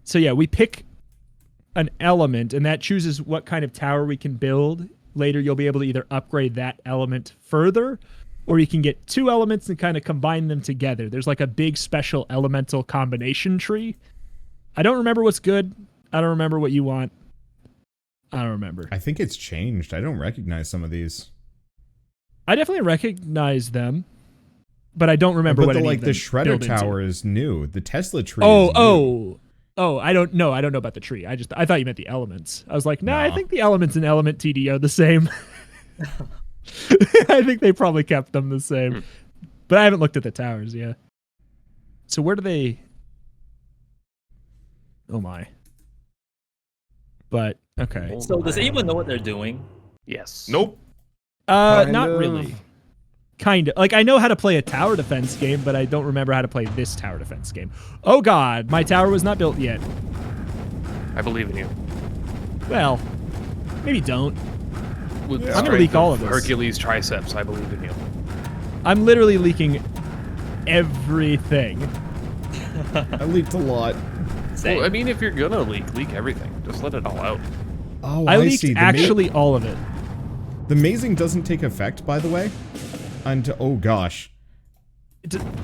So yeah, we pick an element, and that chooses what kind of tower we can build. Later, you'll be able to either upgrade that element further, or you can get two elements and kind of combine them together. There's like a big special elemental combination tree. I don't remember what's good. I don't remember what you want. I don't remember. I think it's changed. I don't recognize some of these. I definitely recognize them, but I don't remember what like the Shredder Tower is new. The Tesla tree is new. I don't know. I don't know about the tree. I thought you meant the elements. I was like, nah. I think the elements in Element TD are the same. I think they probably kept them the same. But I haven't looked at the towers yet. So where do they... Oh my. But, okay. So does anyone know what they're doing? Yes. Nope. Not really. Kind of. Like, I know how to play a tower defense game, but I don't remember how to play this tower defense game. Oh god, my tower was not built yet. I believe in you. Well, maybe don't. With I'm gonna leak all of this. Hercules triceps, I believe in you. I'm literally leaking everything. I leaked a lot. Well, I mean, if you're gonna leak everything. Just let it all out. Oh, I leaked see. actually all of it. The mazing doesn't take effect, by the way, until oh gosh,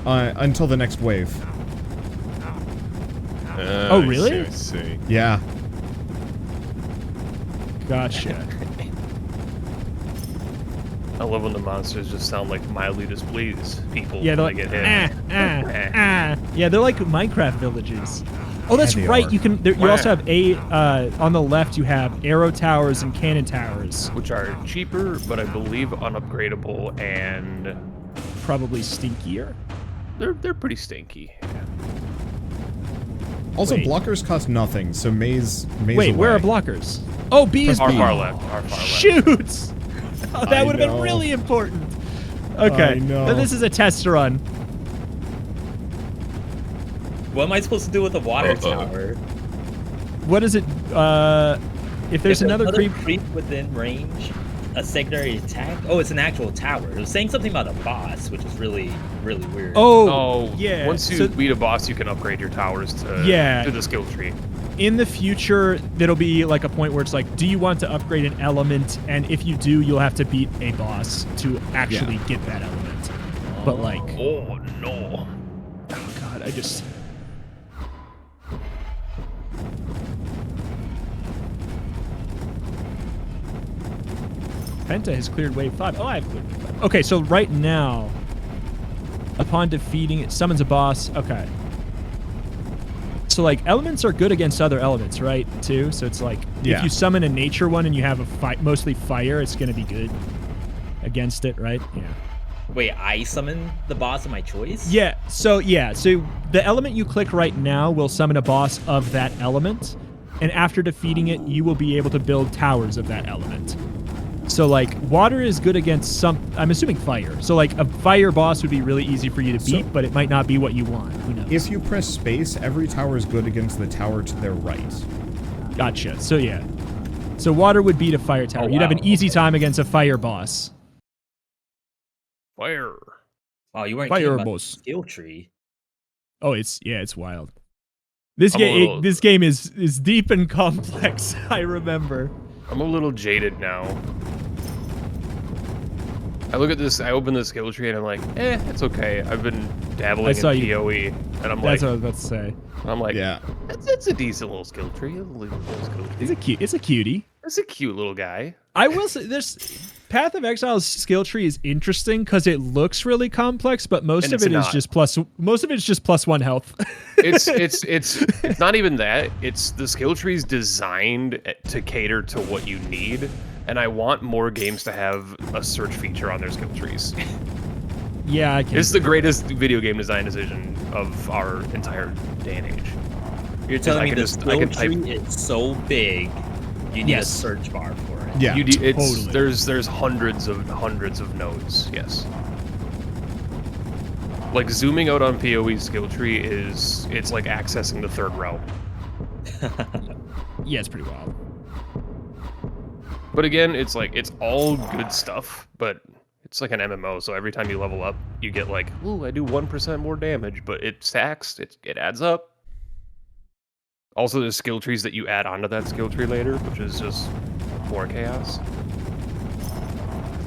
until the next wave. Oh really? I see. Yeah. Gotcha. I love when the monsters just sound like mildly displeased people Yeah, they're when like, they get hit. Yeah, they're like Minecraft villages. Oh, that's Yeah, they right. are. You can. You also have on the left. You have arrow towers and cannon towers. Which are cheaper, but I believe unupgradable, and Probably stinkier. they're pretty stinky. Also, Wait. blockers cost nothing, so maze Wait, where are blockers? Oh, B is Our B. far left. Our far left. Shoots. Oh, that I would have been know. really important. Okay, I know. now this is a test run. What am I supposed to do with the water tower? What is it? If there's another creep, within range, a secondary attack. Oh, it's an actual tower. It was saying something about a boss, which is really, really weird. Oh, yeah. Once you beat a boss, you can upgrade your towers to the skill tree. In the future, there'll be like a point where it's like, do you want to upgrade an element? And if you do, you'll have to beat a boss to actually get that element. But like, Oh no! oh god, I just. Penta has cleared wave 5. Oh, I have cleared wave 5. Okay, so right now, upon defeating it, summons a boss. Okay. So, like, elements are good against other elements, right, too? So it's like, if you summon a nature one and you have mostly fire, it's going to be good against it, right? Yeah. Wait, I summon the boss of my choice? Yeah, so the element you click right now will summon a boss of that element, and after defeating it, you will be able to build towers of that element. So, like, water is good against I'm assuming fire. So, like, a fire boss would be really easy for you to beat, but it might not be what you want. Who knows? If you press space, every tower is good against the tower to their right. Gotcha. So, yeah. So, water would beat a fire tower. You'd have an easy time against a fire boss. Fire. Oh, you weren't Fire kidding about boss. the skill tree. Oh, it's wild. This game is deep and complex, I remember. I'm a little jaded now. I look at this, I open the skill tree and I'm like, it's okay. I've been dabbling in PoE, and I'm like... That's what I was about to say. I'm like, yeah, it's a decent little skill tree. It's a cutie. It's a cute little guy. I will say, Path of Exile's skill tree is interesting because it looks really complex, but most of it is just +1 health. It's not even that. It's the skill tree's designed to cater to what you need, and I want more games to have a search feature on their skill trees. Yeah, it's the greatest video game design decision of our entire day and age. You're telling me the skill tree is so big, you need a search bar for it. Yeah, totally. There's hundreds of nodes. Yes. Like zooming out on PoE's skill tree it's like accessing the third realm. Yeah, it's pretty wild. But again, it's like it's all good stuff, but it's like an MMO, so every time you level up, you get like, ooh, I do 1% more damage, but it stacks, it adds up. Also, there's skill trees that you add onto that skill tree later, which is just more chaos.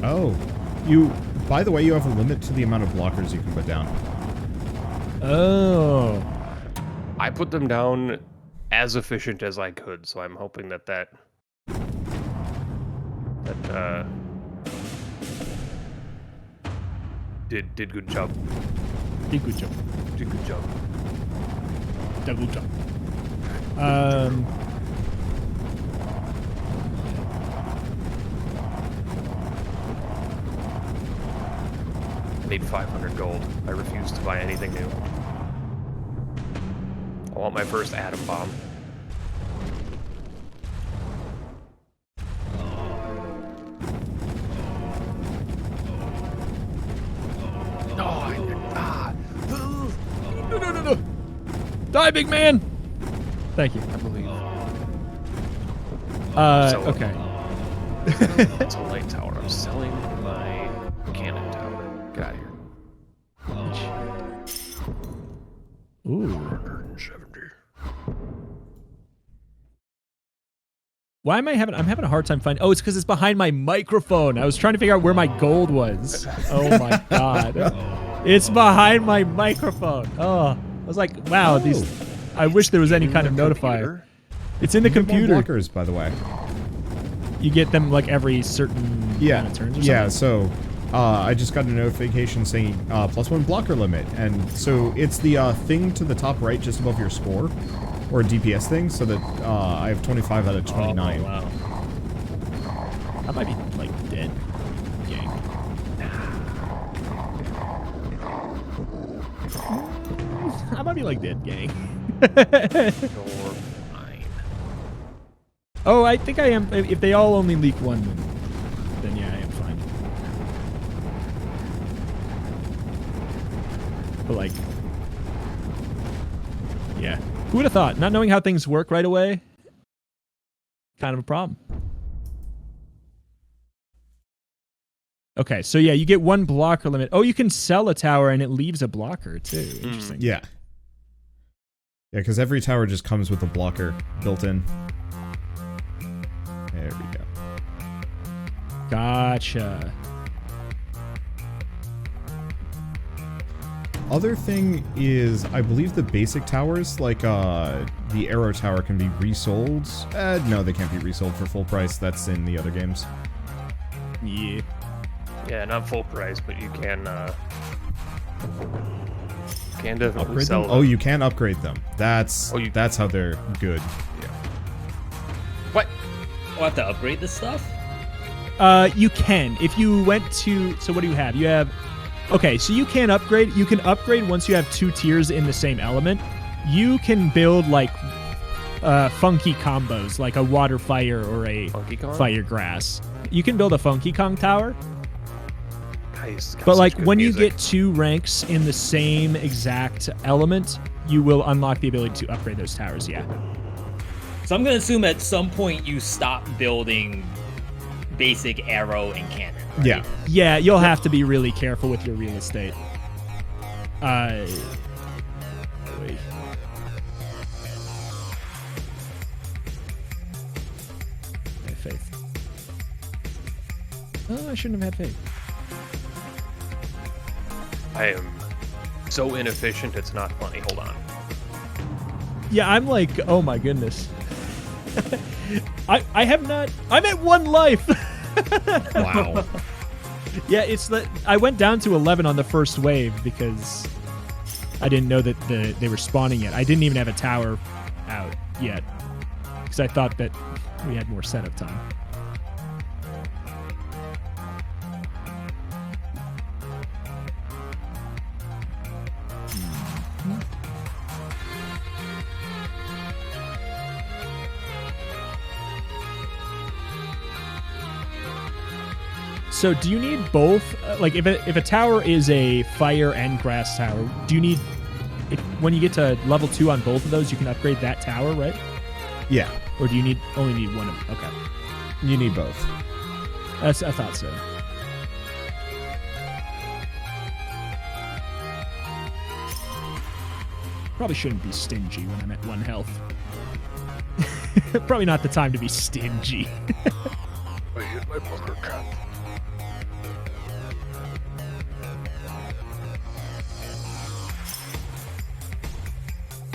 Oh, by the way, you have a limit to the amount of blockers you can put down. Oh. I put them down as efficient as I could, so I'm hoping that did good job. Did good job. Did good job. Double job. I need 500 gold. I refuse to buy anything new. I want my first atom bomb. No. Die, big man! Thank you. I believe. Okay. It's a light tower. I'm selling my cannon tower. Get out of here. Ooh. 170. Why am I'm having a hard time finding... Oh, it's because it's behind my microphone. I was trying to figure out where my gold was. Oh my god. It's behind my microphone. Oh. I was like, wow, these... I wish there was any kind of notifier. It's in the computer. More blockers, by the way. You get them like every certain amount of turns or something? Yeah, so I just got a notification saying +1 blocker limit. And so it's the thing to the top right just above your score. Or a DPS thing, so that I have 25 out of 29. Oh, wow. I might be, like, dead. Gang. I might be, like, dead, gang. You're fine. Oh, I think I am. If they all only leak one, then yeah, I am fine. But, like... Yeah. Who would have thought? Not knowing how things work right away, kind of a problem. Okay, so yeah, you get 1 blocker limit. Oh, you can sell a tower and it leaves a blocker too. Interesting. Yeah. Yeah, because every tower just comes with a blocker built in. There we go. Gotcha. Other thing is, I believe the basic towers, like the arrow tower, can be resold. No, they can't be resold for full price. That's in the other games. Yeah. Yeah, not full price, but you can definitely Upgrade sell them? them. Oh, you can upgrade them. That's that's how they're good. Yeah. What? I'll have to upgrade this stuff? You can. If you went to... So what do you have? You have... Okay, so you can upgrade. You can upgrade once you have 2 tiers in the same element. You can build, like, funky combos, like a water fire or a fire grass. You can build a Funky Kong tower. But, like, when you get 2 ranks in the same exact element, you will unlock the ability to upgrade those towers, yeah. So I'm going to assume at some point you stop building basic arrow and cannon. Right? Yeah. Yeah, you'll have to be really careful with your real estate. Wait. I have faith. Oh, I shouldn't have had faith. I am so inefficient, it's not funny. Hold on. Yeah, I'm like, oh my goodness. I have not... I'm at 1 life! Wow. Yeah, it's that I went down to 11 on the first wave because I didn't know that they were spawning yet. I didn't even have a tower out yet because I thought that we had more setup time. So do you need both? Like if a tower is a fire and grass tower, do you need... when you get to level 2 on both of those, you can upgrade that tower, right? Yeah. Or do you only need one of them? Okay. You need both. I thought so. Probably shouldn't be stingy when I'm at 1 health. Probably not the time to be stingy. I hit my bunker trap.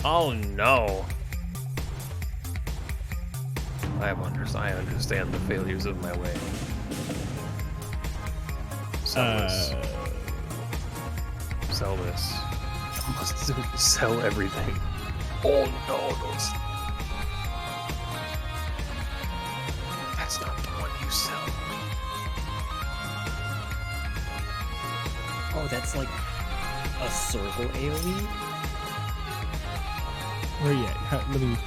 Oh no. I understand the failures of my way. Sell this. Sell this. I must sell everything. Oh no, that's not the one you sell. Oh, that's like a circle AoE? Where are you at? Let me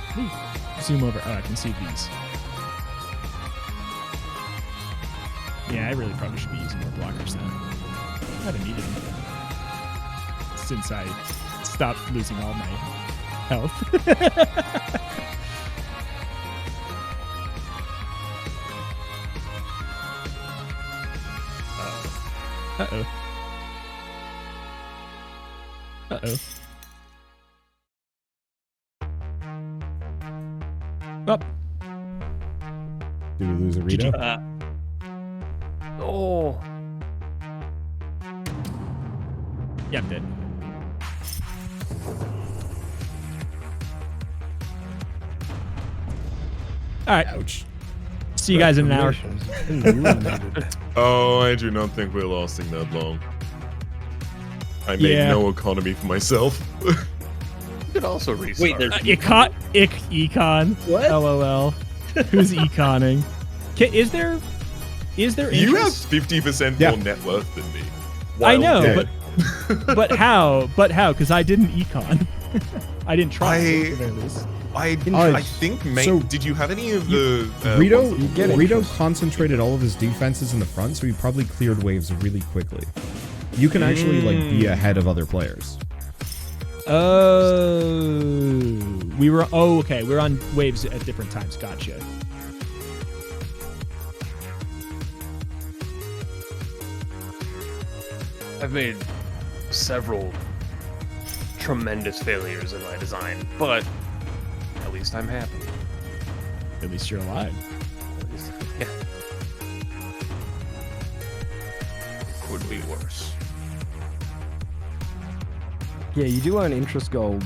zoom over. Oh, I can see these. Yeah, I really probably should be using more blockers now. I haven't needed them since I stopped losing all my health. Uh-oh. Uh-oh. Up. Did we lose a Did you- Rito? Oh. Yeah, I'm dead. All right. Ouch. See you guys in an hour. Oh, I do not think we're lasting that long. I made Yeah. no economy for myself. You could also restart. Wait, there's Econ. What? LOL. Who's econing? Is there You have interest? 50% Yeah. more net worth than me. I know, dead. but how? Because I didn't econ. I didn't try. I- at the very least. I think, mate. so did you have any of the Rito, ones that were Rito launches? concentrated all of his defenses in the front, so he probably cleared waves really quickly. You can actually like be ahead of other players. Oh, we were. Oh, okay. We're on waves at different times. Gotcha. I've made several tremendous failures in my design, but at least I'm happy. At least you're alive. At least, yeah. Could be worse. Yeah, you do earn interest gold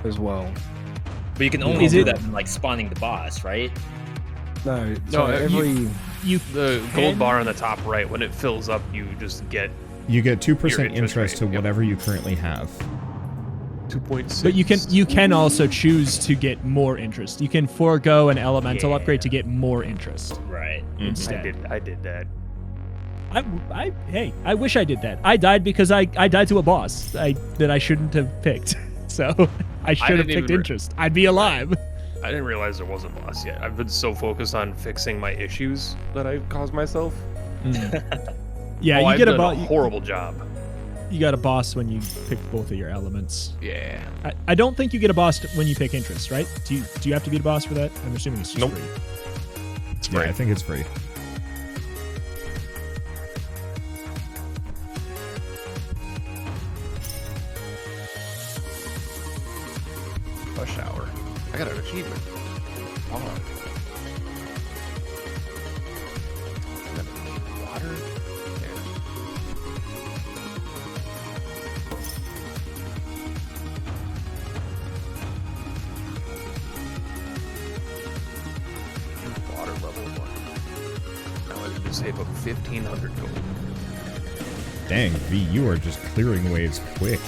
as well. But you can only Is do it- that in like spawning the boss, right? No, so you- every You The can- gold bar on the top right, when it fills up, you just get You get 2% Your interest interest to rate, yep. whatever you currently have. 2.6. But you can also choose to get more interest. You can forego an elemental Yeah. upgrade to get more interest Right. instead. I did that. Hey, I wish I did that. I died because I died to a boss that I shouldn't have picked. So I should have didn't picked even interest. I'd be alive. I didn't realize there was a boss yet. I've been so focused on fixing my issues that I caused myself. Yeah, Oh, you I've get a done boss. horrible job. You got a boss when you pick both of your elements. Yeah. I don't think you get a boss when you pick interest, right? Do you have to beat a boss for that? I'm assuming it's just Nope. free. It's Yeah, right. I think it's free. Rush hour. I got an achievement. Hold on. Water? Yeah. Water level 1. Now I need to save up 1,500 gold. Dang, V, you are just clearing waves quick.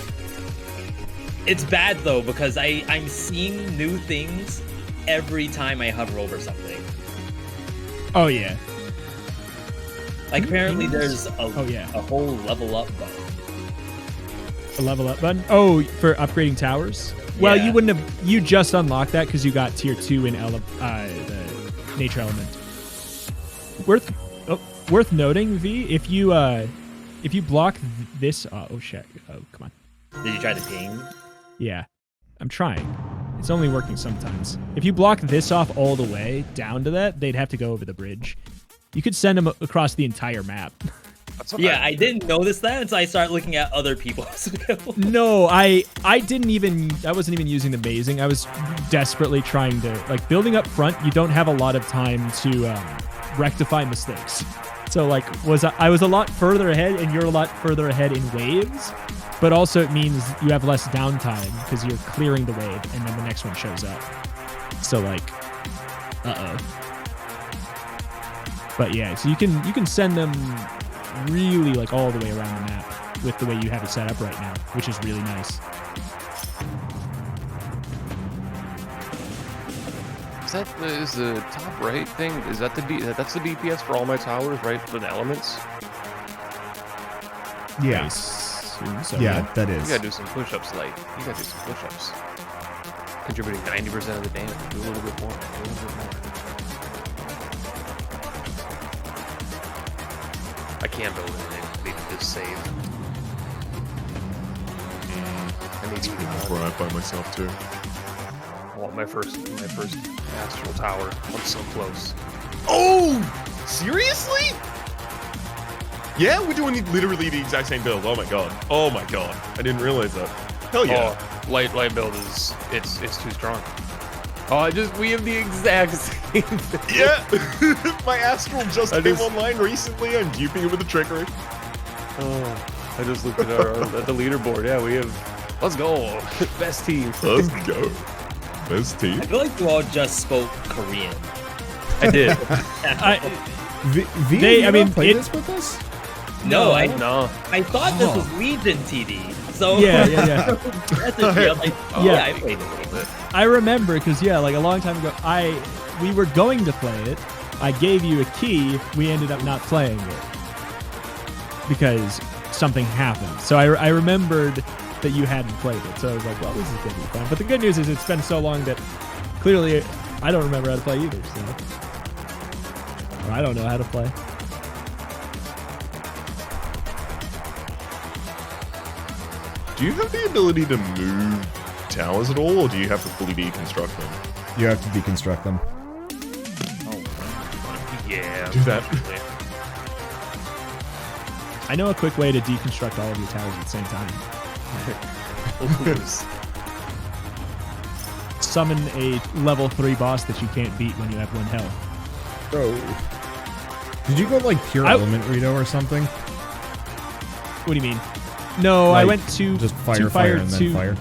It's bad though because I'm seeing new things every time I hover over something. Oh yeah. Like apparently there's yeah. a whole level up button. A level up button. Oh, for upgrading towers. Well, Yeah. you wouldn't have. You just unlocked that because you got tier 2 in the nature element. Worth noting, V. If you block this. Oh shit. Oh come on. Did you try the ping? Yeah, I'm trying. It's only working sometimes. If you block this off all the way down to that, they'd have to go over the bridge. You could send them across the entire map. That's what Yeah, I didn't notice that until I started looking at other people's builds. No, I wasn't even using the mazing. I was desperately trying to, like, building up front, you don't have a lot of time to rectify mistakes. So like I was a lot further ahead and you're a lot further ahead in waves, but also it means you have less downtime because you're clearing the wave and then the next one shows up. So like, But yeah, so you can send them really like all the way around the map with the way you have it set up right now, which is really nice. Is the top right thing? Is that that's the DPS for all my towers, right? For the elements. Yeah. So, Yeah, that You is. gotta do some push-ups, like you gotta do some push-ups. Contributing 90% of the damage. Do a little bit more. Do a little bit more. I can't build anything. Maybe just save. I need to be Before I by myself too. I want my first astral tower. I'm so close. Oh! Seriously? Yeah, we're doing literally the exact same build. Oh my god. Oh my god. I didn't realize that. Hell yeah. Oh, light build is it's too strong. Oh, we have the exact same thing. Yeah! My Astral just I came just- online recently. I'm duping it with the trickery. Oh, I just looked at at the leaderboard. Yeah, we have. Let's go. Best team. Let's go. Best team. I feel like you all just spoke Korean. I did. I mean, play it- this with us? No, I No. thought this was Legion TD. So Yeah. that's a deal. Like, Yeah. I played it. I remember because like a long time ago, we were going to play it. I gave you a key. We ended up not playing it because something happened. So I remembered that you hadn't played it. So I was like, well, this is gonna be fun. But the good news is it's been so long that clearly I don't remember how to play either. So or I don't know how to play. Do you have the ability to move towers at all, or do you have to fully deconstruct them? You have to deconstruct them. Yeah. Do that. I know a quick way to deconstruct all of your towers at the same time. Summon a level 3 boss that you can't beat when you have 1 health. Oh. Did you go like pure element Rito or something? What do you mean? No, I Like, went to Just fire, to fire, and to, then fire.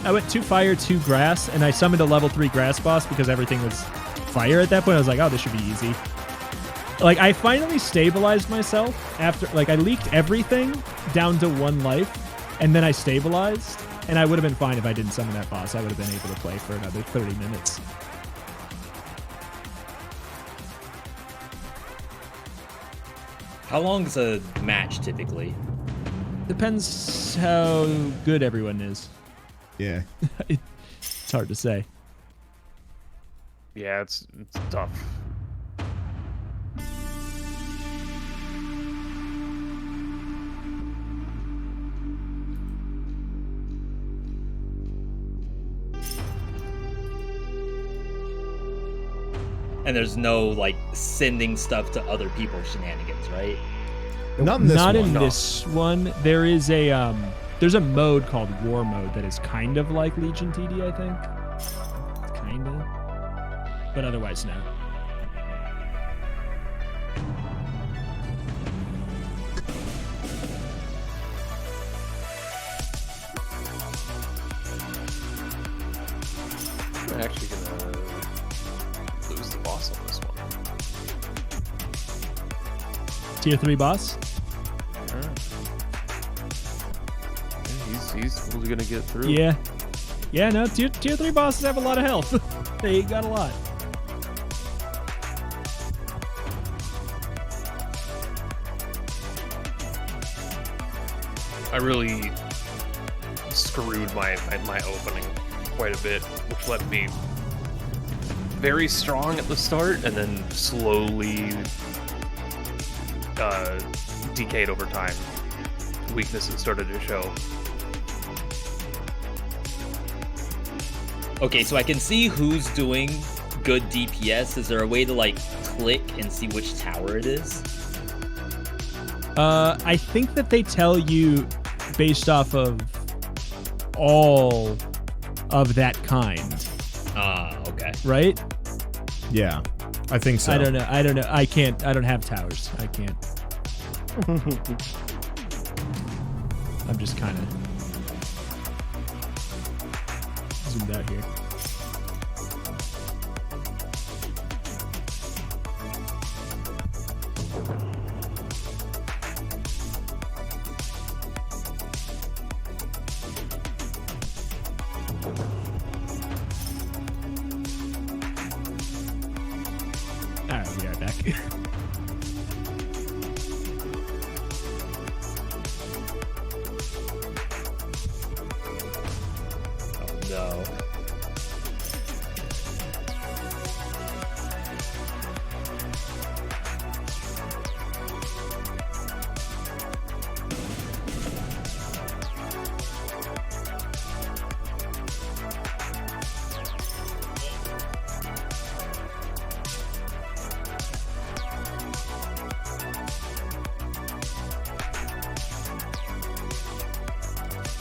I went 2 fire, 2 grass, and I summoned a level 3 grass boss because everything was fire at that point. I was like, oh, this should be easy. Like, I finally stabilized myself after, like, I leaked everything down to 1 life, and then I stabilized, and I would have been fine if I didn't summon that boss. I would have been able to play for another 30 minutes. How long is a match typically? Depends how good everyone is. Yeah. It's hard to say. Yeah, it's tough. And there's no like sending stuff to other people shenanigans, right? Not in this Not one. in No. this one. There is a there's a mode called War Mode that is kind of like Legion TD, I think. Kind of. But otherwise, no. I'm actually gonna lose the boss on this one. Tier 3 boss? Yeah, he's really gonna get through. Yeah. Yeah, no, tier 3 bosses have a lot of health. They got a lot. I really screwed my opening quite a bit, which left me very strong at the start and then slowly decayed over time. Weaknesses started to show. Okay, so I can see who's doing good DPS. Is there a way to like click and see which tower it is? I think that they tell you based off of all of that kind, Okay. right? Yeah, I think so. I don't know. I don't have towers. I can't. I'm just kind of zoomed out here. All right, we are back. Oh no.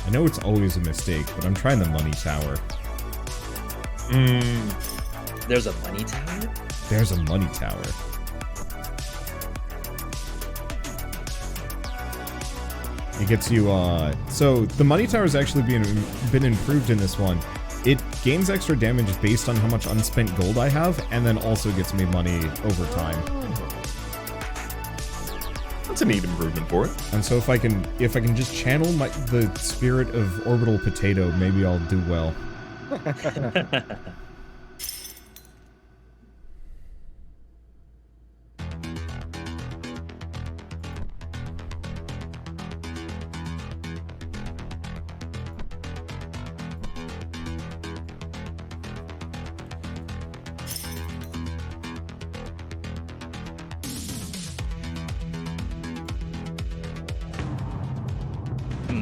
I know it's always a mistake, but I'm trying the money tower. There's a money tower? There's a money tower. It gets you, so the money tower has actually been improved in this one. It gains extra damage based on how much unspent gold I have, and then also gets me money over time. That's a neat improvement for it. And so if I can just channel the spirit of orbital potato, maybe I'll do well.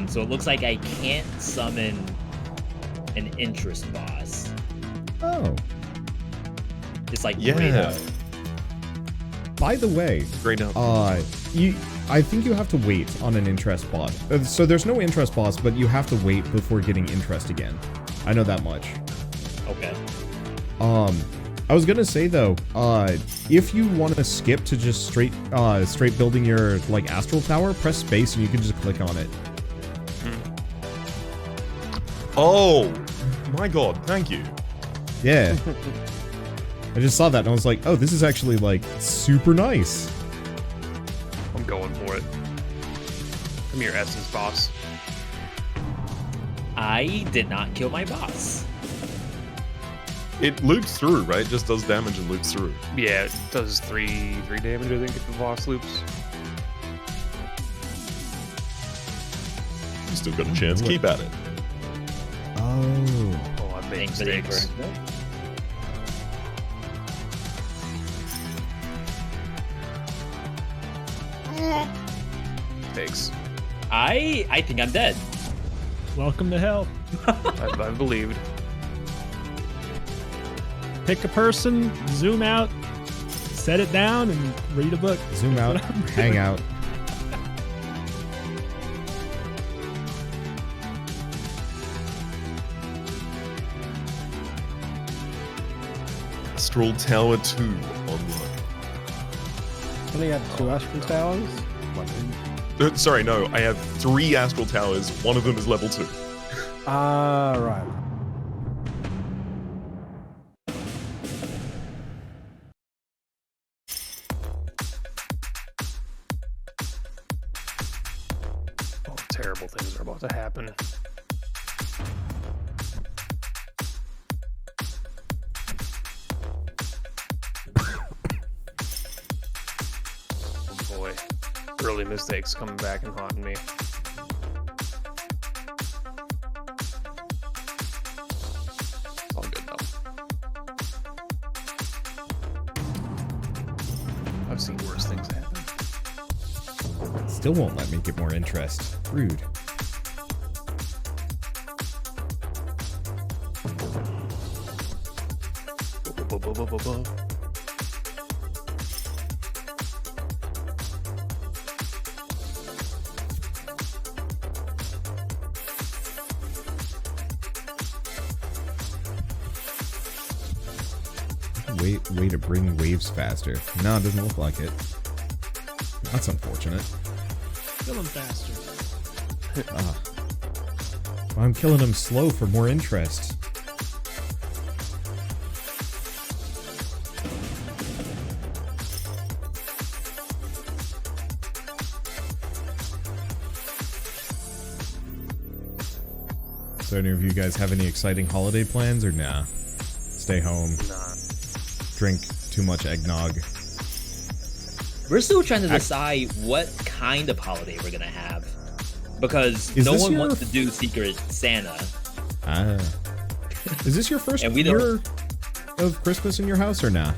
So it looks like I can't summon an interest boss. Oh. It's like Yeah. grayed out. By the way, Great out. I think you have to wait on an interest boss. So there's no interest boss, but you have to wait before getting interest again. I know that much. Okay. I was gonna say though, if you want to skip to just straight building your like astral tower, press space and you can just click on it. Oh my god, thank you. Yeah. I just saw that and I was like, oh, this is actually like super nice. I'm going for it. I'm your essence boss. I did not kill my boss. It loops through, right? Just does damage and loops through. Yeah, it does three damage, I think, if the boss loops. You still got a chance. Keep at it. Oh. Oh, I've made Thanks for the mistakes. encouragement. Mistakes. I think I'm dead. Welcome to hell. I've believed. Pick a person, zoom out, set it down, and read a book. Zoom That's out, what I'm hang doing. out. Astral Tower 2 online. Only have 2 astral towers. Sorry, no, I have 3 Astral Towers. One of them is level 2. Ah, right. Oh, terrible things are about to happen. Oh boy. Early mistakes coming back and haunting me. It's all good though. I've seen worse things happen. Still won't let me get more interest. Rude. Bu-bu-bu-bu-bu-bu. way to bring waves faster. No, it doesn't look like it. That's unfortunate. Kill him faster. I'm killing them slow for more interest. So any of you guys have any exciting holiday plans or nah? Stay home. Nah. Drink too much eggnog. We're still trying to decide what kind of holiday we're gonna have. Because Is no this one your- wants to do Secret Santa. Ah. Is this your first And we year of Christmas in your house or nah?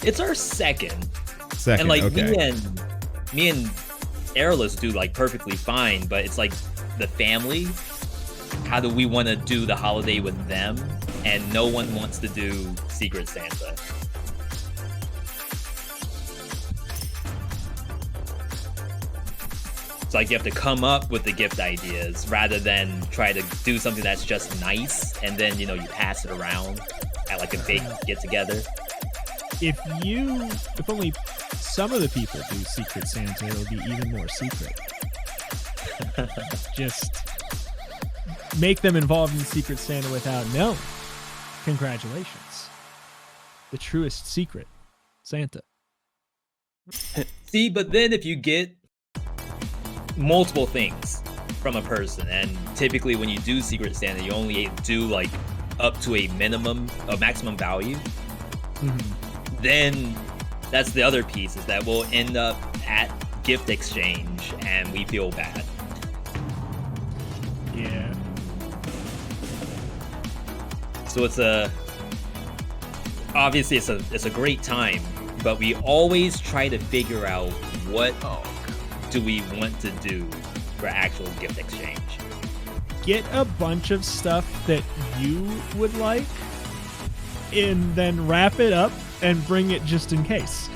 It's our second. Second, And like okay. me and Airless do like perfectly fine, but it's like the family. How do we want to do the holiday with them? And no one wants to do Secret Santa. It's like you have to come up with the gift ideas rather than try to do something that's just nice and then, you know, you pass it around at like a big get together. If only some of the people do Secret Santa, it'll be even more secret. Just make them involved in Secret Santa without knowing. Congratulations. The truest secret, Santa. See, but then if you get multiple things from a person, and typically when you do Secret Santa, you only do like up to a maximum value, then that's the other piece, is that we'll end up at gift exchange and we feel bad. Yeah. So obviously it's a great time, but we always try to figure out what do we want to do for actual gift exchange. Get a bunch of stuff that you would like and then wrap it up and bring it just in case.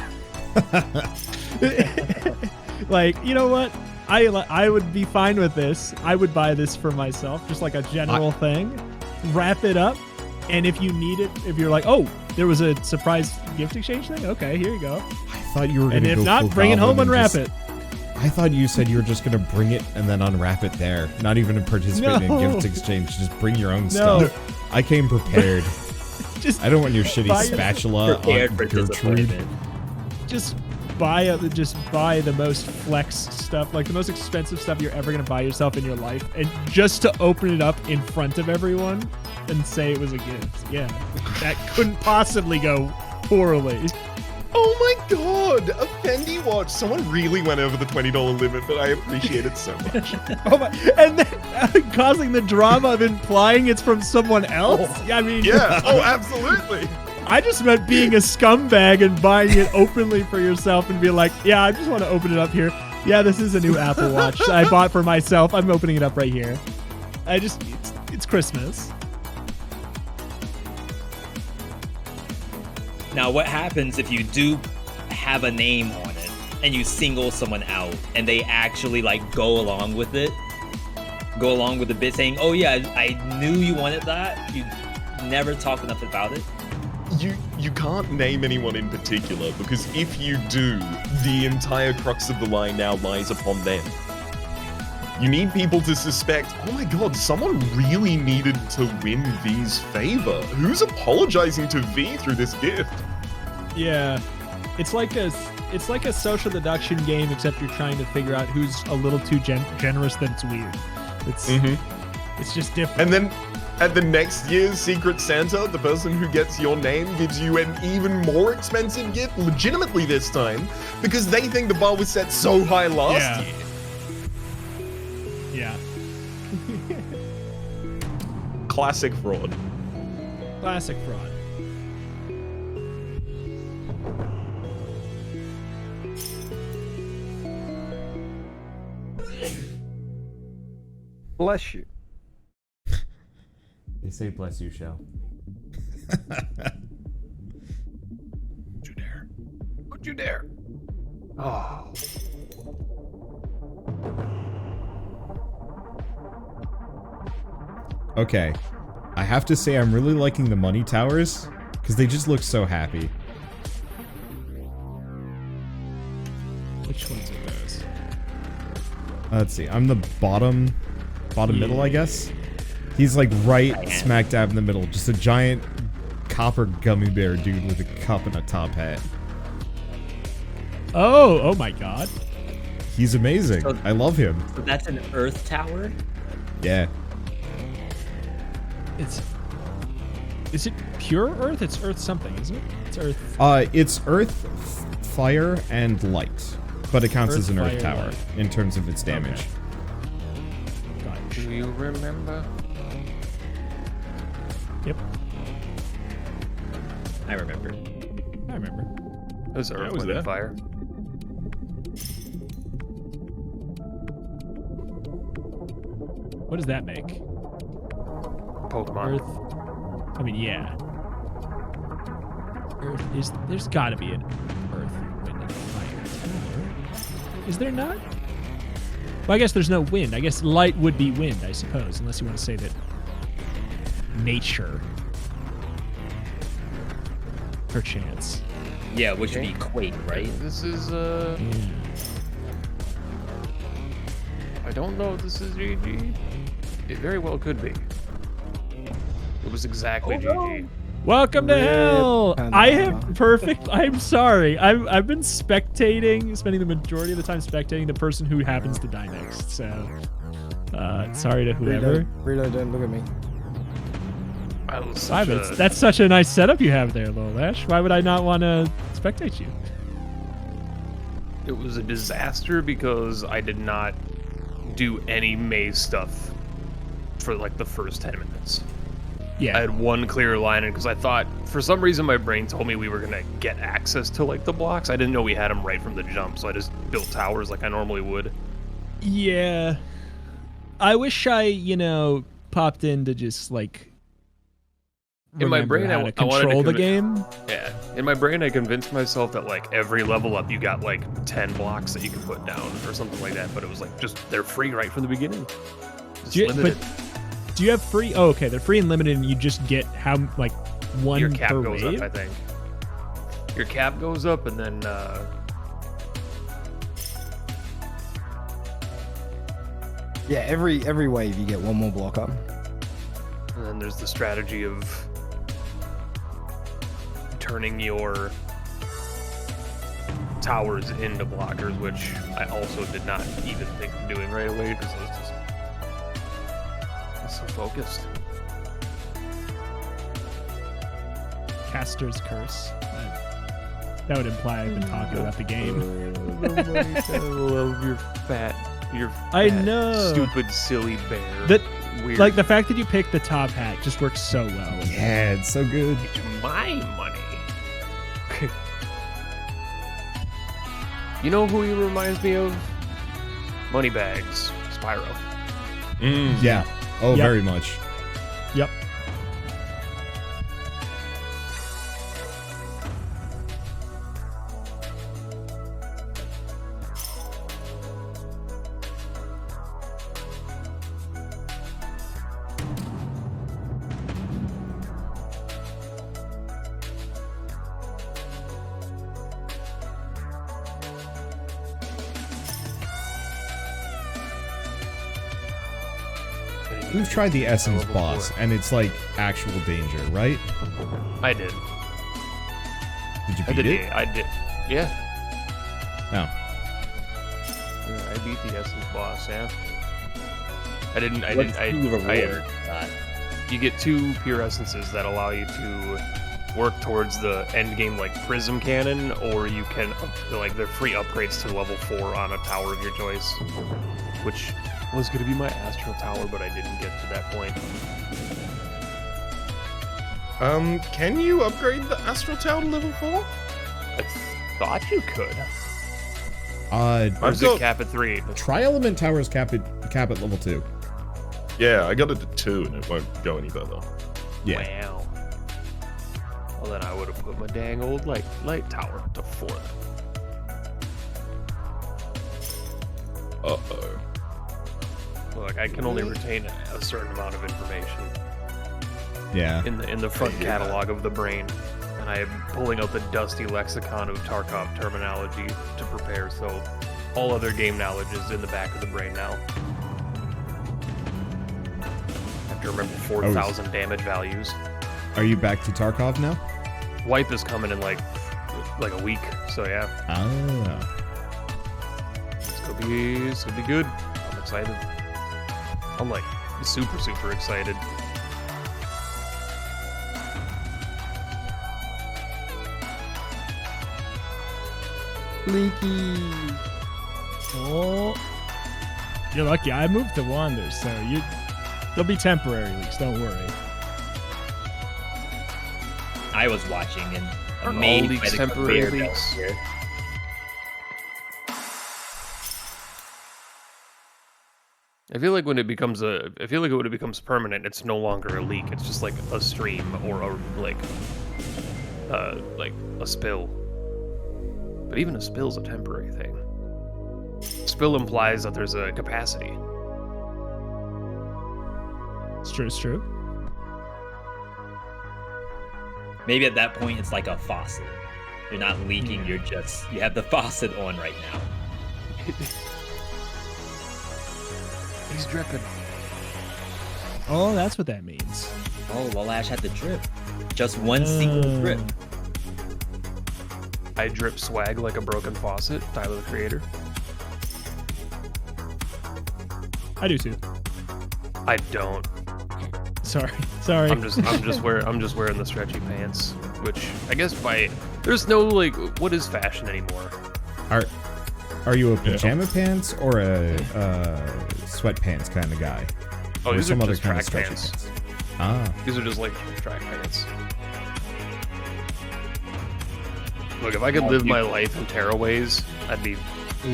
Like, you know what? I would be fine with this. I would buy this for myself, just like a general thing. Wrap it up, and if you need it, if you're like, oh, there was a surprise gift exchange thing, okay, here you go. I thought you were And gonna if go not, full bring it home, goblin and unwrap just- it. I thought you said you were just gonna bring it and then unwrap it there. Not even participate in No. gift exchange. Just bring your own No. stuff. I came prepared. Just I don't want your shitty buy- spatula Prepared on for Gertrude. disappointment. just buy the most flex stuff, like the most expensive stuff you're ever gonna buy yourself in your life, and just to open it up in front of everyone and say it was a gift. Yeah, that couldn't possibly go poorly. Oh my god, a Fendi watch. Someone really went over the $20 limit, but I appreciate it so much. Oh my! And then causing the drama of implying it's from someone else. I mean, Yeah, oh, absolutely. I just meant being a scumbag and buying it openly for yourself and be like, yeah, I just want to open it up here. Yeah, this is a new Apple Watch I bought for myself. I'm opening it up right here. It's Christmas. Now, what happens if you do have a name on it and you single someone out and they actually like go along with it? Go along with the bit saying, oh yeah, I knew you wanted that. You never talk enough about it. You can't name anyone in particular, because if you do, the entire crux of the lie now lies upon them. You need people to suspect, oh my god, someone really needed to win V's favor. Who's apologizing to V through this gift? Yeah, it's like a social deduction game, except you're trying to figure out who's a little too generous that it's weird. It's just different. And then at the next year's Secret Santa, the person who gets your name gives you an even more expensive gift, legitimately this time, because they think the bar was set so high last year. Yeah. Classic fraud. Classic fraud. Bless you. They say bless you, Shell. Don't you dare. Don't you dare. Oh. Okay. I have to say I'm really liking the money towers, Because they just look so happy. Which ones are those? Let's see. I'm the bottom middle, I guess. He's like right smack dab in the middle. Just a giant copper gummy bear dude with a cup and a top hat. Oh my god. He's amazing. So- I love him. So that's an Earth Tower. Yeah. Is it pure Earth? It's Earth something, isn't it? It's Earth. It's Earth, Fire, and Light. But it counts Earth, as an Earth Fire, Tower Light. in terms of its damage. Gosh. Do you remember? Yep, I remember. I remember. It was Earth, was Wind, there. and Fire. What does that make? Pokemon. Earth. I mean, yeah. Earth is. There's got to be an Earth, Wind, and Fire tower. Is there not? Well, I guess there's no wind. I guess light would be wind, I suppose, unless you want to say that nature, perchance. Yeah, which would be Quake, right? This is Yeah. I don't know if this is GG. It very well could be. It was exactly GG. Welcome to Rip, hell. Panda. I have perfect. I'm sorry. I've been spending the majority of the time spectating the person who happens to die next. So, sorry to whoever. Rito, don't look at me. That was such Simon, a- that's such a nice setup you have there, Lolesh. Why would I not want to spectate you? It was a disaster because I did not do any maze stuff for like the first 10 minutes. Yeah. I had one clear line because I thought, for some reason, my brain told me we were gonna get access to like the blocks. I didn't know we had them right from the jump, so I just built towers like I normally would. Yeah. I wish I, popped in to just like. In my remember brain, how I to wanted to control the convi- game. Yeah, in my brain, I convinced myself that like every level up, you got like 10 blocks that you can put down or something like that. But it was like just they're free right from the beginning. Just Do you, limited. but do you have free? Oh, okay. They're free and limited, and you just get how like one Your cap per goes wave? up, I think. Your cap goes up, and then Yeah, every wave you get one more block up. and then there's the strategy of turning your towers into blockers, which I also did not even think of doing right away because I was so focused. Caster's curse. That would imply I've been talking about the game. I love your fat, I know. stupid, silly bear. That, Weird. like the fact that you picked the top hat just works so well. Yeah, it's so good. It's my money. You know who he reminds me of? Moneybags, Spyro. Yeah. Oh, Yep. very much. Yep. We've tried the Essence boss, and it's like actual danger, right? I did. Did you I beat did. it? I did. Yeah. Oh. Yeah, I beat the Essence boss. Yeah. I didn't. What's the reward? You get 2 pure essences that allow you to work towards the end game like prism cannon, or you can like they're free upgrades to level 4 on a tower of your choice, which was going to be my astral tower, but I didn't get to that point. Can you upgrade the Astral Tower to level 4? I thought you could. Uh, Or is got- it cap at 3? Tri-Element Towers cap at level 2. Yeah, I got it to 2 and it won't go any further. Yeah. Wow. Well, then I would have put my dang old light tower to 4. Uh-oh. Look, I can only retain a certain amount of information. Yeah. in the front catalog of the brain, and I am pulling out the dusty lexicon of Tarkov terminology to prepare. So all other game knowledge is in the back of the brain now. I have to remember 4,000 damage values. Are you back to Tarkov now? Wipe is coming in like a week, so yeah. Oh. It's gonna be good. I'm excited. I'm like super excited. Leaky. Oh, you're lucky. I moved to Wander, so they'll be temporary leaks. Don't worry. I was watching and Aren't all amazed leaks by the temporary conveyor belt leaks? here. I feel like when it becomes permanent, it's no longer a leak. It's just like a stream or like a spill. But even a spill's a temporary thing. Spill implies that there's a capacity. It's true. It's true. Maybe at that point it's like a faucet. You're not leaking, you have the faucet on right now. He's dripping. Oh, that's what that means. Oh, Lalash had the drip. Just one single drip. I drip swag like a broken faucet. Tyler the Creator. I do too. I don't. Sorry. I'm just wearing the stretchy pants, which I guess there's no like what is fashion anymore. Are you a pajama pants or a sweatpants kind of guy? Oh, or these some are other just kind of track stretchy pants. Ah. These are just like track pants. Look, if I could live my life in Terraways, I'd be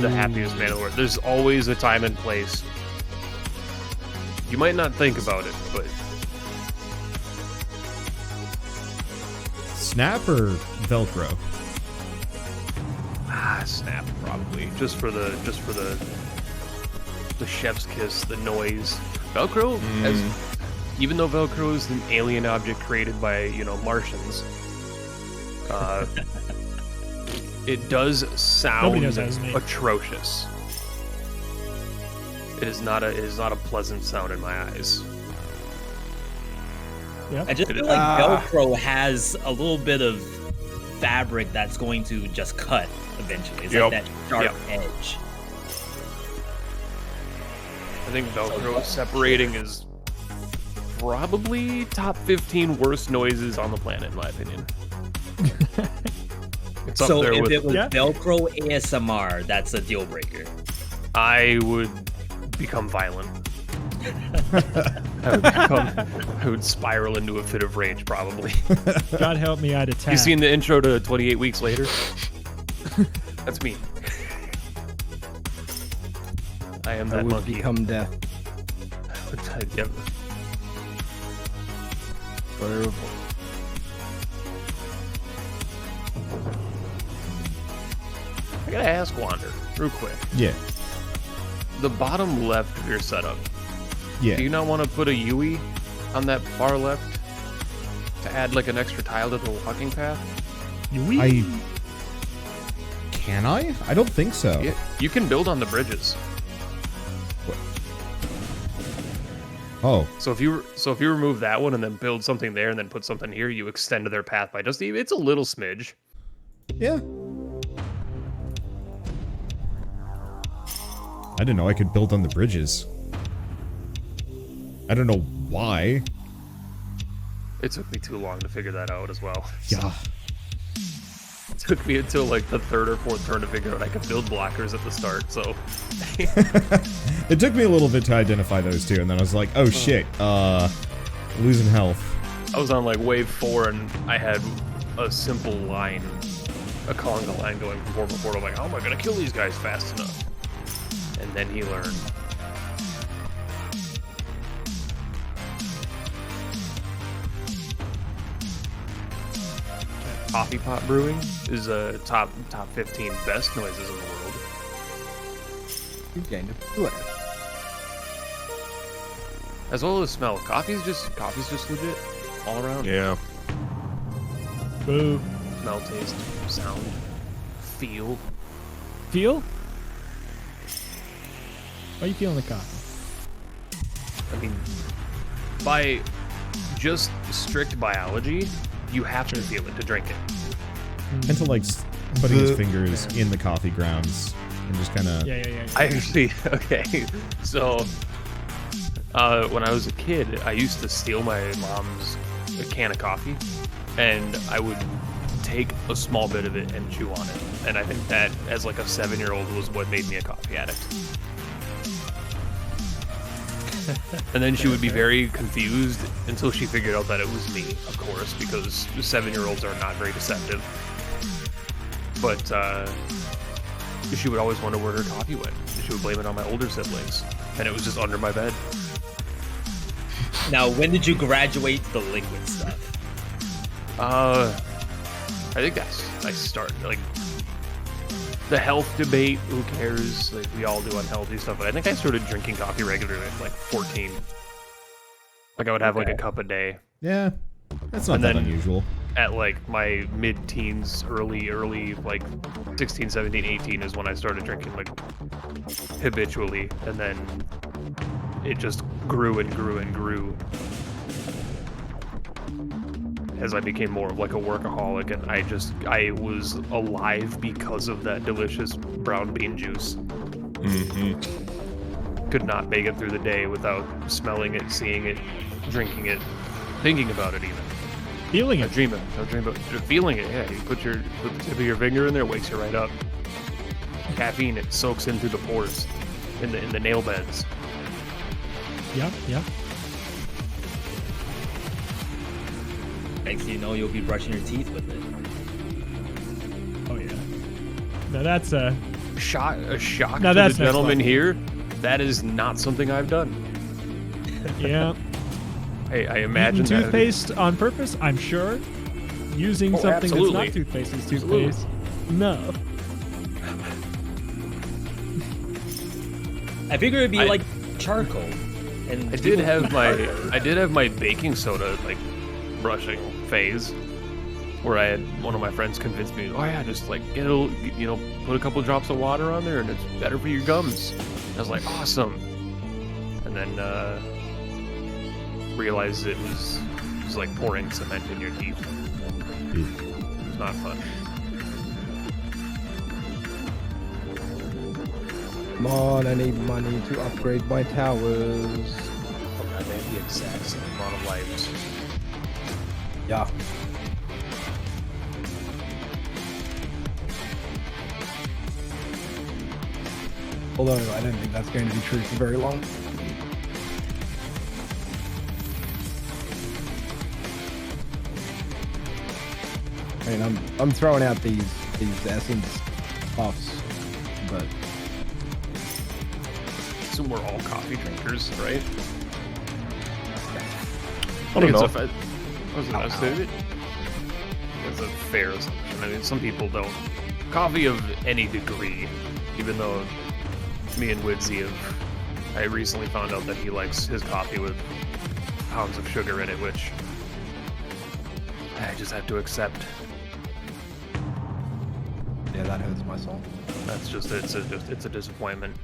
the happiest man in the world. There's always a time and place. You might not think about it, but Snap or Velcro? Snap probably. Just for the chef's kiss, the noise. Velcro, even though Velcro is an alien object created by, Martians, it does sound Nobody knows how it's made. atrocious. It is not a pleasant sound in my eyes. Yeah. I just feel like Velcro has a little bit of fabric that's going to just cut eventually. It's like that sharp edge. I think Velcro separating is probably top 15 worst noises on the planet, in my opinion. It's up So there if with, it was Velcro ASMR, that's a deal breaker. I would become violent. I would spiral into a fit of rage, probably. God help me, I'd attack. You seen the intro to 28 Weeks Later? That's me. I am I that would monkey. become death. Yep. Forever. I gotta ask Wander, real quick. Yeah. The bottom left of your setup, Yeah. do you not want to put a UE on that far left to add like an extra tile to the walking path? Can I? I don't think so. Yeah, you can build on the bridges. Oh. So if you remove that one and then build something there and then put something here, you extend their path by just it's a little smidge. Yeah. I didn't know I could build on the bridges. I don't know why. It took me too long to figure that out as well. Yeah. It took me until like the third or fourth turn to figure out I could build blockers at the start, so It took me a little bit to identify those two, and then I was like, oh shit, losing health. I was on like wave 4 and I had a simple line, a conga line going from port to port. I'm like, how am I gonna kill these guys fast enough? And then he learned. Coffee pot brewing is a top 15 best noises in the world. You gained a foot. As well as smell. Coffee's just legit. all around. Yeah. Boo. Smell, taste, sound, feel. Feel? How you feeling the coffee? I mean, by just strict biology, you have to feel it to drink it. And to like putting his fingers in the coffee grounds and just kind of. Yeah. I actually, okay, so when I was a kid, I used to steal my mom's can of coffee, and I would take a small bit of it and chew on it. And I think that, as like a 7-year-old, was what made me a coffee addict. And then she would be very confused until she figured out that it was me, of course, because 7-year-olds are not very deceptive. But she would always wonder where her coffee went. She would blame it on my older siblings, and it was just under my bed. Now, when did you graduate to the liquid stuff? I think I started, like, the health debate, who cares? Like, we all do unhealthy stuff, but I think I started drinking coffee regularly at, like, 14. Like, I would have, like, a cup a day. Yeah, that's not And that then- unusual. At, like, my mid-teens, early, like, 16, 17, 18 is when I started drinking, like, habitually, and then it just grew and grew and grew as I became more of like a workaholic, and I was alive because of that delicious brown bean juice. Mm-hmm. Could not make it through the day without smelling it, seeing it, drinking it, thinking about it even. Feeling I it. dream about feeling it, yeah. You put the tip of your finger in there, it wakes you right up. Caffeine, it soaks in through the pores, in the nail beds. Yep. Next thing you know, you'll be brushing your teeth with it. Oh yeah. Now that's a shock Now to the that's next gentleman level. here. That is not something I've done. yeah. Hey, I imagine Eating that. toothpaste on purpose, I'm sure. Using something absolutely. that's not toothpaste is Absolutely. toothpaste. No. I figure it'd be like charcoal. And I did have my baking soda like brushing phase, where I had one of my friends convinced me, oh yeah, just like get a, put a couple drops of water on there and it's better for your gums. I was like, awesome. And then realized it was like pouring cement in your teeth. It was not fun. Come on, I need money to upgrade my towers. Oh god, they have the exact same amount of lives. Yeah. Although I don't think that's going to be true for very long. I mean, I'm throwing out these essence buffs, but So we're all coffee drinkers, right? I don't know. That's a fair assumption. I mean, some people don't. Coffee of any degree, even though me and Widzy I recently found out that he likes his coffee with pounds of sugar in it, which I just have to accept. yeah, that hurts my soul. That's just it's a disappointment.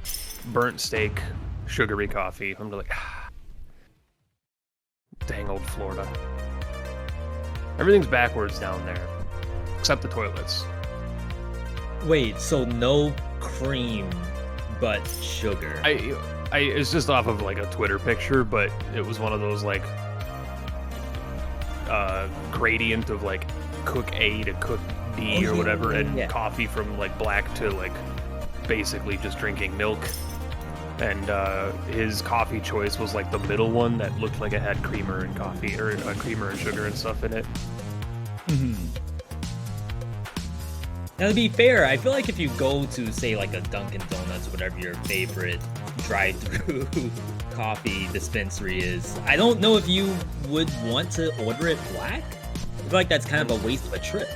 Burnt steak, sugary coffee. I'm like, dang old Florida. Everything's backwards down there, except the toilets. Wait, so no cream, but sugar. It's just off of like a Twitter picture, but it was one of those like gradient of like cook A to cook D or whatever, and coffee from like black to like basically just drinking milk. And his coffee choice was like the middle one that looked like it had creamer and coffee, or creamer and sugar and stuff in it. Now, to be fair, I feel like if you go to, say, like a Dunkin' Donuts or whatever your favorite drive-through coffee dispensary is, I don't know if you would want to order it black. I feel like that's kind of a waste of a trip.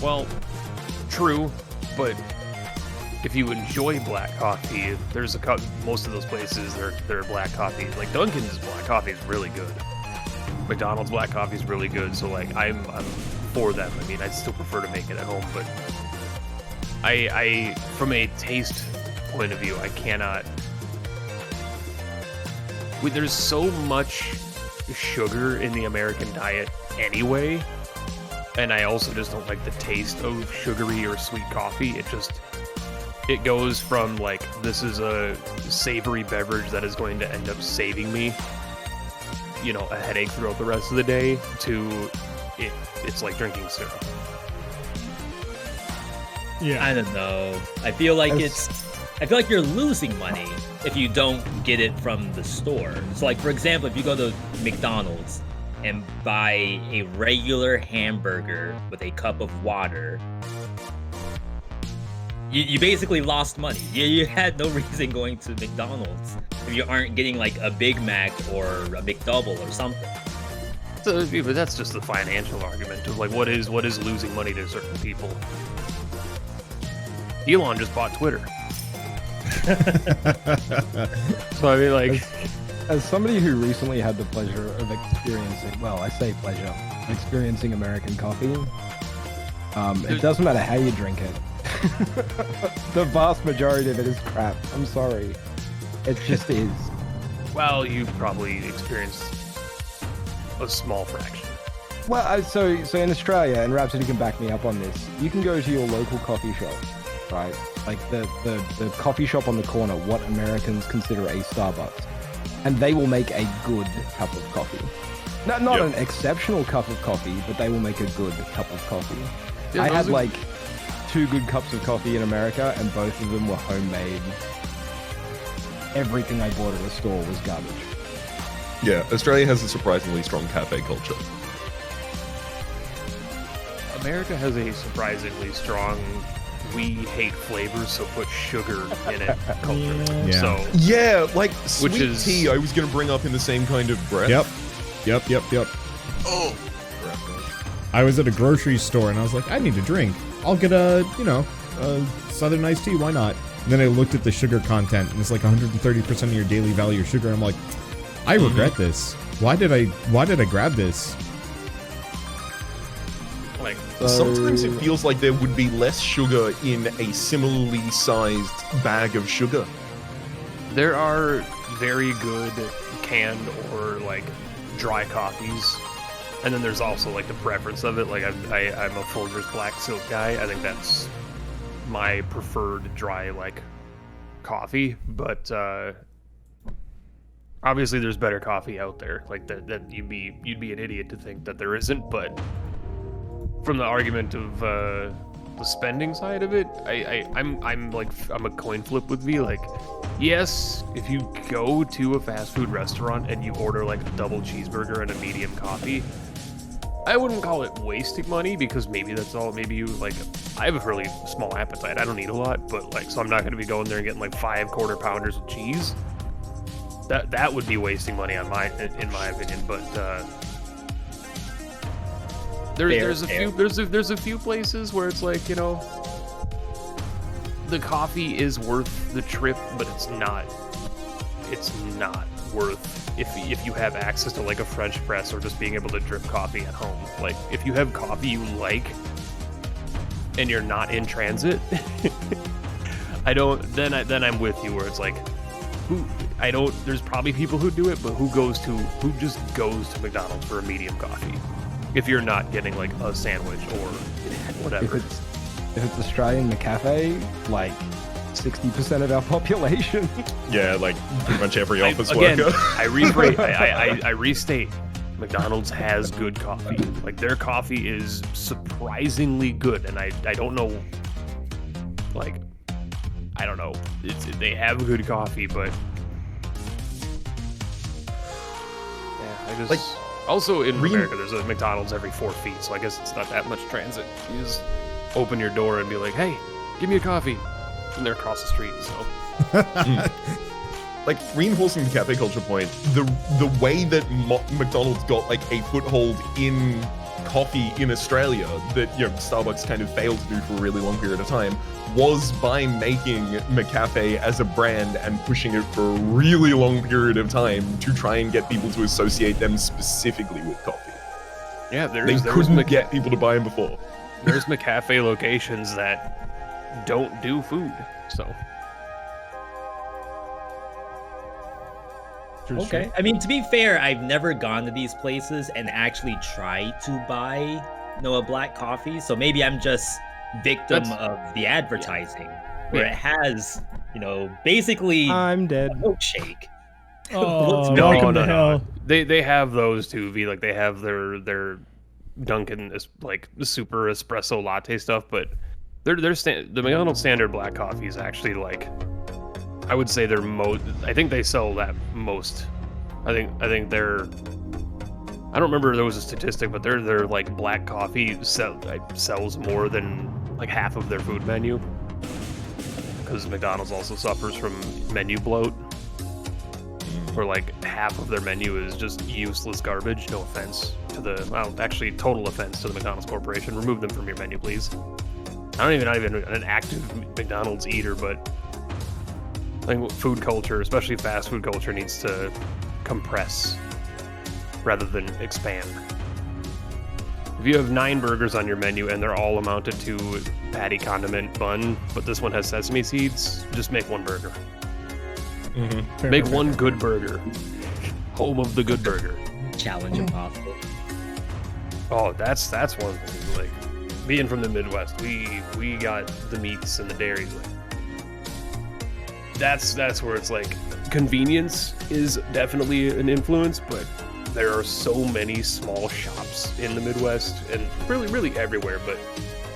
Well, true, but if you enjoy black coffee, there's most of those places, they're black coffee. Like Dunkin's black coffee is really good. McDonald's black coffee is really good, so like I'm for them. I mean, I still prefer to make it at home, but I from a taste point of view, I cannot. There's so much sugar in the American diet anyway, and I also just don't like the taste of sugary or sweet coffee. It goes from like, this is a savory beverage that is going to end up saving me, you know, a headache throughout the rest of the day, to it's like drinking syrup. Yeah. I don't know. I feel like you're losing money if you don't get it from the store. So like, for example, if you go to McDonald's and buy a regular hamburger with a cup of water, you basically lost money. You had no reason going to McDonald's if you aren't getting like a Big Mac or a McDouble or something. So, but that's just the financial argument of like, what is losing money to certain people. Elon just bought Twitter. So I mean, like, as somebody who recently had the pleasure of experiencing, well, I say pleasure, experiencing American coffee, it doesn't matter how you drink it. The vast majority of it is crap. I'm sorry. It just is. well, you probably experienced a small fraction. Well, so in Australia, and Rhapsody can back me up on this, you can go to your local coffee shop, right? Like the coffee shop on the corner, what Americans consider a Starbucks, and they will make a good cup of coffee. Not an exceptional cup of coffee, but they will make a good cup of coffee. Yeah, I had like 2 good cups of coffee in America, and both of them were homemade. Everything I bought at a store was garbage. Yeah, Australia has a surprisingly strong cafe culture. America has a surprisingly strong we hate flavors, so put sugar in it culture. Yeah. So Yeah, like sweet Which is- tea I was going to bring up in the same kind of breath. Yep. Oh. I was at a grocery store and I was like, I need a drink. I'll get a Southern iced tea. Why not? And then I looked at the sugar content and it's like 130% of your daily value of sugar. I'm like, I regret this. Why did I grab this? like, Sometimes it feels like there would be less sugar in a similarly sized bag of sugar. there are very good canned or like dry coffees, and then there's also like the preference of it. Like I'm a Folgers Black Silk guy. I think that's my preferred dry like coffee, but obviously there's better coffee out there. Like that you'd be an idiot to think that there isn't. But from the argument of the spending side of it, I'm a coin flip with V. Like, yes, if you go to a fast food restaurant and you order like a double cheeseburger and a medium coffee, I wouldn't call it wasting money, because maybe that's all. Maybe you like. I have a really small appetite. I don't eat a lot, but like, so I'm not going to be going there and getting like 5 quarter pounders of cheese. That would be wasting money in my opinion. But there's a few places where it's like, you know, the coffee is worth the trip, but it's not worth if you have access to like a French press or just being able to drip coffee at home. Like, if you have coffee you like and you're not in transit, then I'm with you, where it's like, there's probably people who do it, but who just goes to McDonald's for a medium coffee if you're not getting like a sandwich or whatever. If it's Australian McCafe, like 60% of our population. Yeah, like pretty much every office Again, worker. I restate, McDonald's has good coffee. Like, their coffee is surprisingly good, and I don't know, like, I don't know. They have good coffee, but yeah, I just Like, also in America there's a McDonald's every 4 feet, so I guess it's not that much transit. You just open your door and be like, hey, give me a coffee. And they're across the street, so. Like, reinforcing the cafe culture point, the way that McDonald's got like a foothold in coffee in Australia that Starbucks kind of failed to do for a really long period of time was by making McCafe as a brand and pushing it for a really long period of time to try and get people to associate them specifically with coffee. Yeah, They couldn't get people to buy them before. There's McCafe locations that don't do food, so. Okay. I mean, to be fair, I've never gone to these places and actually tried to buy a black coffee. So maybe I'm just victim of the advertising, where it has, basically I'm dead. a milkshake. Oh, No, welcome no, to no. hell. They have those too, V. Like they have their Dunkin' like super espresso latte stuff, but the McDonald's standard black coffee is actually like, I would say I think they sell that most. I think they're. I don't remember there was a statistic, but their like black coffee sells more than like half of their food menu. Because McDonald's also suffers from menu bloat, where like half of their menu is just useless garbage. No offense to actually total offense to the McDonald's Corporation. Remove them from your menu, please. Not even an active McDonald's eater, but I think food culture, especially fast food culture, needs to compress rather than expand. If you have 9 burgers on your menu and they're all amounted to patty condiment bun, but this one has sesame seeds, just make one burger. Mm-hmm. Make one good burger. Home of the good burger. Challenge impossible. Oh, that's one thing. Like, being from the Midwest, we got the meats and the dairy. Like, that's where it's like convenience is definitely an influence, but there are so many small shops in the Midwest and really everywhere. But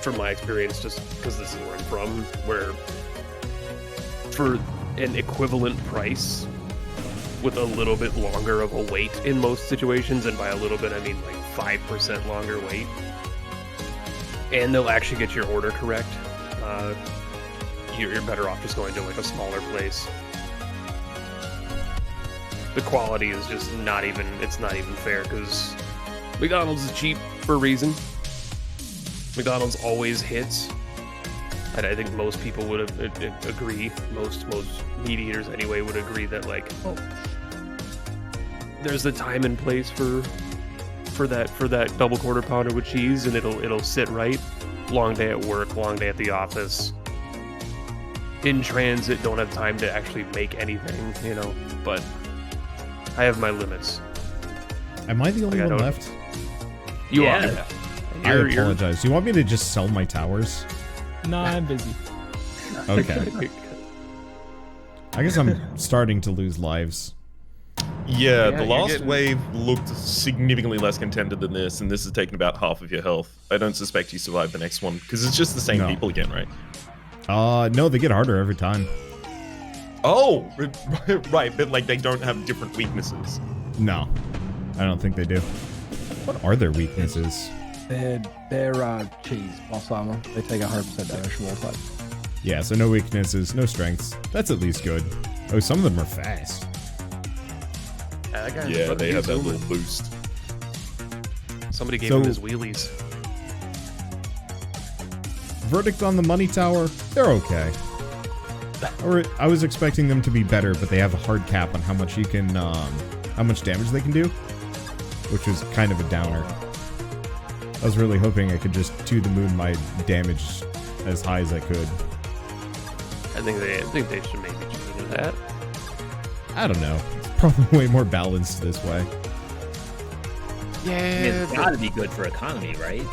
from my experience, just because this is where I'm from, where for an equivalent price with a little bit longer of a wait in most situations, and by a little bit I mean like 5% longer wait, and they'll actually get your order correct, you're better off just going to like a smaller place. The quality is just not even fair, because McDonald's is cheap for a reason. McDonald's always hits. And I think most people would agree, most meat eaters anyway would agree that like, there's a time and place for that double quarter pounder with cheese, and it'll sit right. Long day at work, long day at the office. In transit, don't have time to actually make anything, but I have my limits. Am I the only one left? You Yeah. I apologize. Do you want me to just sell my towers? Nah, I'm busy. Okay. I guess I'm starting to lose lives. Yeah, Yeah, the you're last getting- wave looked significantly less contended than this, and this has taken about half of your health. I don't suspect you survive the next one, because it's just the same No. people again, right? No, they get harder every time. Oh, right, but like they don't have different weaknesses. No, I don't think they do. What are their weaknesses? They're cheese, boss armor. They take 100% damage from all types. Yeah, so no weaknesses, no strengths. That's at least good. Oh, some of them are fast. Yeah, they have that little boost. Somebody gave So- him his wheelies. Verdict on the money tower, they're okay. I was expecting them to be better, but they have a hard cap on how much you can, how much damage they can do, which was kind of a downer. I was really hoping I could just to the moon my damage as high as I could. I think they should maybe change that. I don't know. It's probably way more balanced this way. I mean, it's gotta be good for economy, right?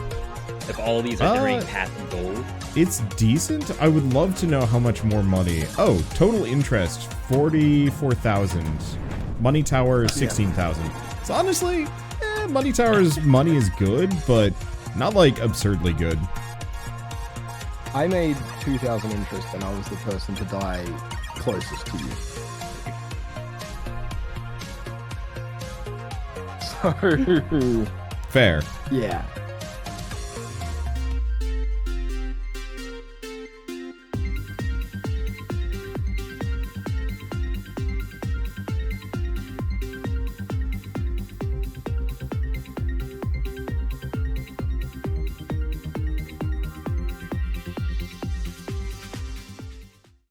If all these are generating passive gold. It's decent. I would love to know how much more money. Oh, total interest 44,000. Money tower 16,000. So honestly, money tower's money is good, but not like absurdly good. I made 2,000 interest, and I was the person to die closest to you. So, Fair. yeah.